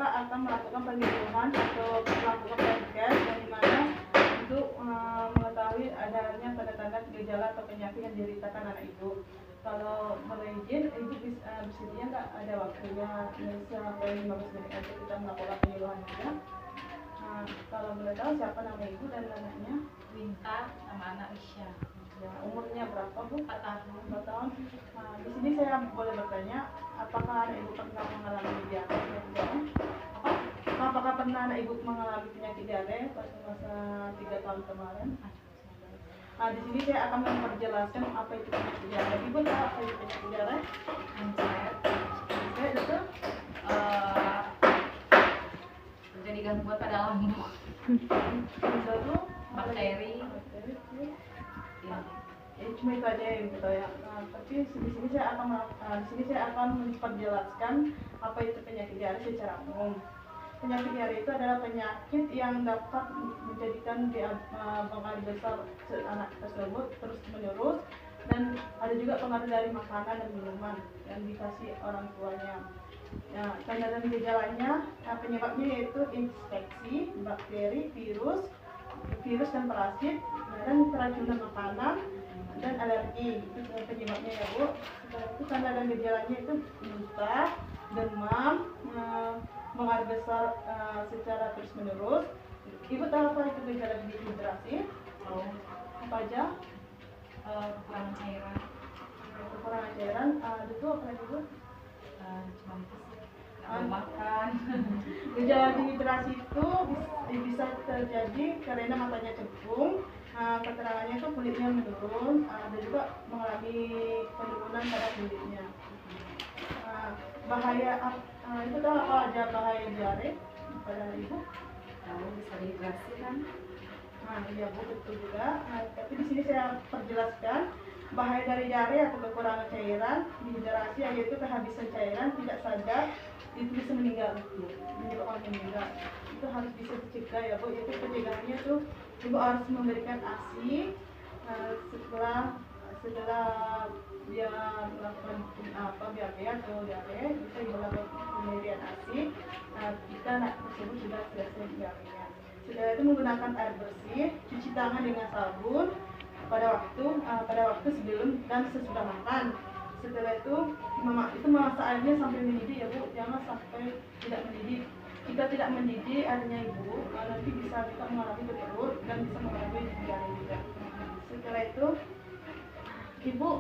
mereka akan melakukan penyuluhan atau melakukan podcast yang dimana untuk mengetahui adanya tanda-tanda gejala atau penyakit yang dideritakan anak ibu. Kalau boleh izin, ibu bersedia nggak ada waktunya sampai 15 menit aja kita melakukan penyuluhannya? Kalau boleh tahu siapa nama ibu dan anaknya? Winta sama anak Isya. Ya, umurnya berapa bu? 4 tahun. 4 tahun. Di sini saya boleh bertanya, apakah anak ibu pernah mengalami penyakit? Apakah pernah anak ibu mengalami penyakit diare pada masa 3 tahun kemarin? Di sini saya akan memperjelaskan apa itu penyakit diare. Ibu tahu apa itu penyakit diare? Oke, betul. Terjadi gangguan pada lambung. Lalu Bakteri. Ya. Cuma itu aja yang kita ya. Tapi di sini saya akan memperjelaskan apa itu penyakit diare secara umum. Penyakit diare itu adalah penyakit yang dapat menjadikan pengaruh besar anak tersebut terus menerus, dan ada juga pengaruh dari makanan dan minuman yang dikasih orang tuanya. Nah, tanda dan gejalanya, penyebabnya yaitu infeksi, bakteri, virus dan parasit, dan keracunan makanan dan alergi. Itu penyebabnya ya bu. Setelah itu tanda dan gejalanya itu muntah, demam, mengalir besar secara terus menerus. Ibu tahu apa itu gejala dehidrasi? Oh. Apa aja? Kekurangan cairan. Kekurangan cairan. Itu apa lagi bu? Cuma itu sih. Makan. Gejala dehidrasi itu bisa terjadi karena matanya cekung, keterangannya itu kulitnya menurun, dan juga mengalami penurunan pada kulitnya. Bahaya itu tahu apa aja bahaya diare pada ibu? Tahu bisa dehidrasi kan? Iya bu, betul juga. Tapi di sini saya perjelaskan bahaya dari diare atau kekurangan cairan, dehidrasi yaitu kehabisan cairan tidak sadar, itu bisa meninggal, menyebabkan meninggal. Itu harus bisa dicegah ya bu. Itu pencegahannya tuh ibu harus memberikan ASI setelah dia melakukan BAB atau diare, bisa ibu lakukan pemberian ASI jika anak tersebut sudah selesai BAB-nya. Setelah itu menggunakan air bersih, cuci tangan dengan sabun pada waktu sebelum dan sesudah makan. Setelah itu memasak airnya sampai mendidih ya bu, jangan sampai tidak mendidih. Jika tidak mendidih airnya ibu, nanti bisa juga mengalami berperut dan bisa mengalami diare juga. Setelah itu ibu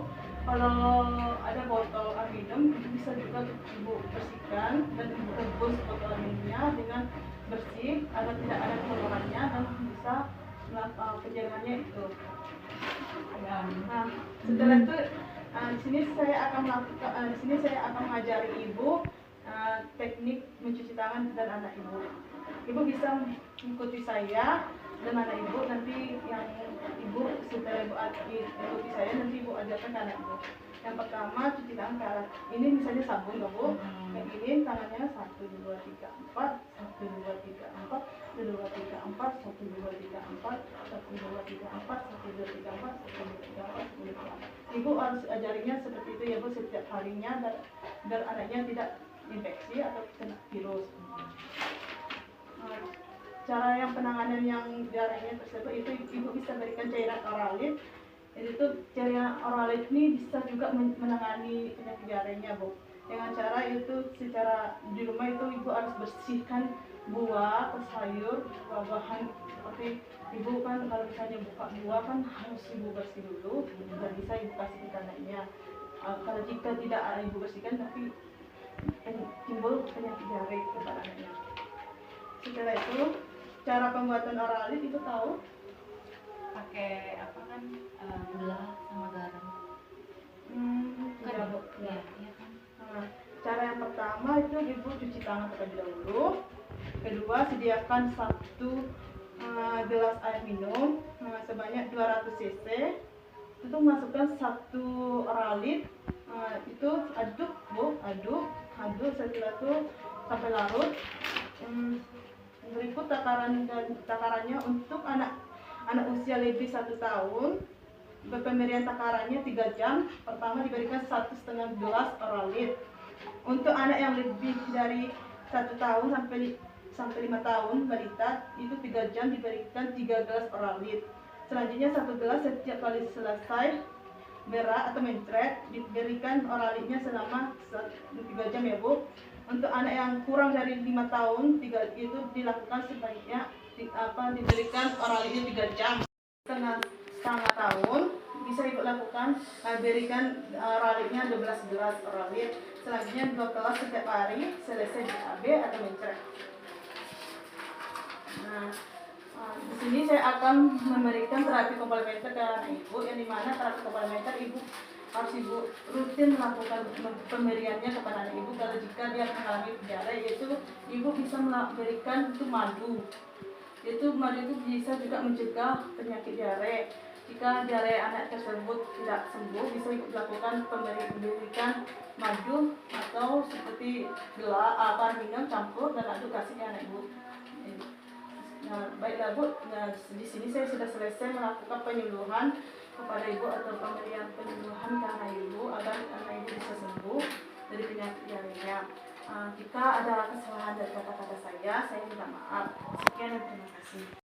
kalau ada botol air minum, itu bisa juga ibu bersihkan dan ibu rebus botol air minumnya dengan bersih agar tidak ada kotorannya dan bisa penjagaannya itu. Nah, setelah itu di sini saya akan mengajari ibu teknik mencuci tangan dan anak ibu. Ibu bisa mengikuti saya dan anak ibu, nanti yang ibu setelah ibu ikuti saya nanti ibu ajarkan ke anak ibu. Yang pertama cuci tangan ke arah ini, misalnya sabun ya bu, kayak gini tangannya 1, 2, 3, 4, 1, 2, 3, 4, 1, 2, 3, 4, 1, 2, 3, 4, 1, 2, 3, 4, 1, 2, 3, 4, 1, 2, 3, 4, 1, 2, 3, 4. Ibu harus ajarinya seperti itu ya bu setiap harinya agar anaknya tidak infeksi atau kena virus. Cara yang penanganan yang diarenya tersebut itu ibu bisa berikan cairan oralit. Itu cairan oralit ini bisa juga menangani penyakit diarenya bu. Dengan cara itu secara di rumah itu ibu harus bersihkan buah atau sayur, buah-buahan seperti ibu kan kalau misalnya buka buah kan harus ibu bersih dulu, baru bisa ibu kasih ke anaknya. Kalau jika tidak ibu bersihkan tapi timbul penyakit diare kepada anaknya. Setelah itu cara pembuatan oralit ibu tahu? Pakai apa kan? Gula sama garam. Iya bu. Iya kan. Cara yang pertama itu ibu cuci tangan terlebih dahulu. Kedua, sediakan 1 gelas air minum sebanyak 200 cc. Itu masukkan 1 oralit. Itu aduk bu, aduk setelah itu sampai larut. Berikut takarannya untuk anak usia lebih 1 tahun. Pemberian takarannya 3 jam. Pertama diberikan 1,5 gelas oralit. Untuk anak yang lebih dari 1 tahun sampai 5 tahun balita itu 3 jam diberikan 3 gelas Oralit. Selanjutnya 1 gelas setiap kali selesai berak atau mencret diberikan Oralitnya selama 3 jam ya Bu. Untuk anak yang kurang dari 5 tahun itu dilakukan sebaiknya diberikan Oralitnya 3 jam. Setengah tahun bisa Ibu lakukan berikan Oralitnya 12 gelas Oralit. Selanjutnya 2 gelas setiap hari selesai BAB atau mencret. Nah, di sini saya akan memberikan terapi komplementer ke anak Ibu, yang dimana terapi komplementer Ibu harus Ibu rutin melakukan pemberiannya kepada anak Ibu. Kalau jika dia mengalami diare, yaitu Ibu bisa memberikan itu madu. Madu itu bisa juga mencegah penyakit diare. Jika diare anak tersebut tidak sembuh, bisa Ibu lakukan memberikan madu atau seperti minum campur dan aduk kasih ke anak Ibu. Nah, baiklah Bu, di sini saya sudah selesai melakukan penyuluhan kepada Ibu atau pemberian penyuluhan ke anak Ibu agar anak Ibu bisa sembuh dari penyakit diarenya. Jika ada kesalahan dari kata-kata saya minta maaf. Sekian dan terima kasih.